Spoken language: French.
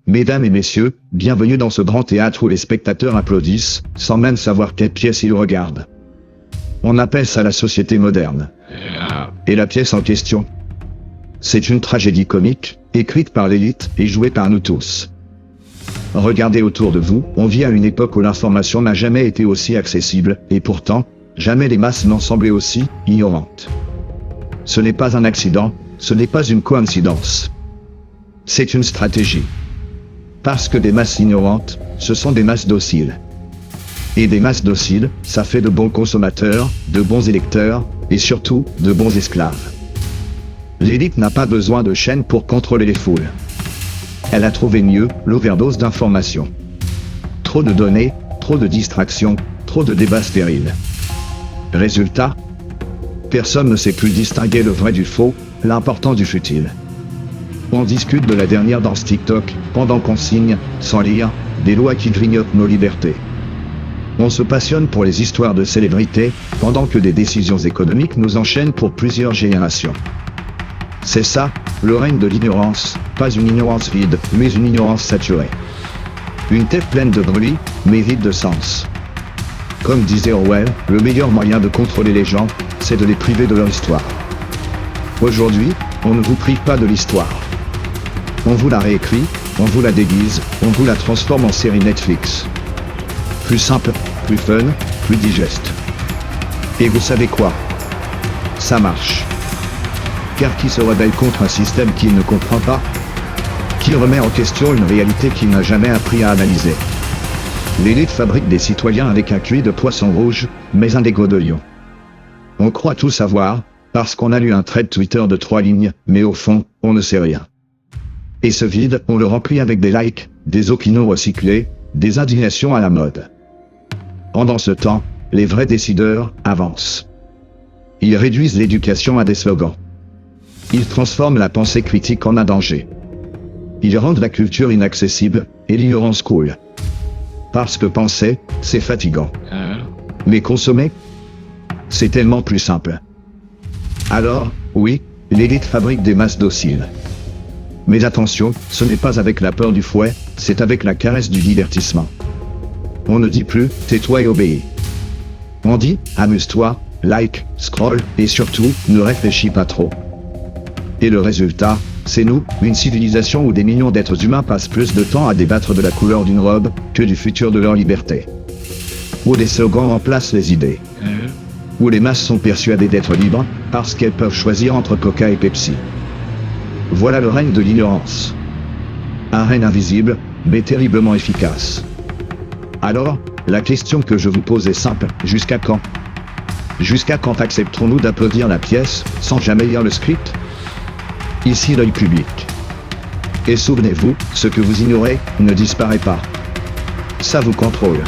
Mesdames et messieurs, bienvenue dans ce grand théâtre où les spectateurs applaudissent, sans même savoir quelle pièce ils regardent. On appelle ça la société moderne. Et la pièce en question, c'est une tragédie comique, écrite par l'élite et jouée par nous tous. Regardez autour de vous, on vit à une époque où l'information n'a jamais été aussi accessible, et pourtant, jamais les masses n'ont semblé aussi ignorantes. Ce n'est pas un accident, ce n'est pas une coïncidence. C'est une stratégie. Parce que des masses ignorantes, ce sont des masses dociles. Et des masses dociles, ça fait de bons consommateurs, de bons électeurs, et surtout, de bons esclaves. L'élite n'a pas besoin de chaînes pour contrôler les foules. Elle a trouvé mieux, l'overdose d'informations. Trop de données, trop de distractions, trop de débats stériles. Résultat, personne ne sait plus distinguer le vrai du faux, l'important du futile. On discute de la dernière danse TikTok, pendant qu'on signe, sans lire, des lois qui grignotent nos libertés. On se passionne pour les histoires de célébrités, pendant que des décisions économiques nous enchaînent pour plusieurs générations. C'est ça, le règne de l'ignorance, pas une ignorance vide, mais une ignorance saturée. Une tête pleine de bruit, mais vide de sens. Comme disait Orwell, le meilleur moyen de contrôler les gens, c'est de les priver de leur histoire. Aujourd'hui, on ne vous prive pas de l'histoire. On vous la réécrit, on vous la déguise, on vous la transforme en série Netflix. Plus simple, plus fun, plus digeste. Et vous savez quoi? Ça marche. Car qui se rebelle contre un système qu'il ne comprend pas? Qui remet en question une réalité qu'il n'a jamais appris à analyser? L'élite fabrique des citoyens avec un QI de poisson rouge, mais un ego de lion. On croit tout savoir, parce qu'on a lu un thread Twitter de 3 lignes, mais au fond, on ne sait rien. Et ce vide, on le remplit avec des likes, des opinions recyclées, des indignations à la mode. Pendant ce temps, les vrais décideurs avancent. Ils réduisent l'éducation à des slogans. Ils transforment la pensée critique en un danger. Ils rendent la culture inaccessible, et l'ignorance cool. Parce que penser, c'est fatigant. Mais consommer, c'est tellement plus simple. Alors, oui, l'élite fabrique des masses dociles. Mais attention, ce n'est pas avec la peur du fouet, c'est avec la caresse du divertissement. On ne dit plus « tais-toi et obéis ». On dit « amuse-toi, like, scroll, et surtout, ne réfléchis pas trop ». Et le résultat, c'est nous, une civilisation où des millions d'êtres humains passent plus de temps à débattre de la couleur d'une robe, que du futur de leur liberté. Où des slogans remplacent les idées. Où les masses sont persuadées d'être libres, parce qu'elles peuvent choisir entre Coca et Pepsi. Voilà le règne de l'ignorance. Un règne invisible, mais terriblement efficace. Alors, la question que je vous pose est simple, jusqu'à quand? Jusqu'à quand accepterons-nous d'applaudir la pièce, sans jamais lire le script? Ici l'œil public. Et souvenez-vous, ce que vous ignorez, ne disparaît pas. Ça vous contrôle.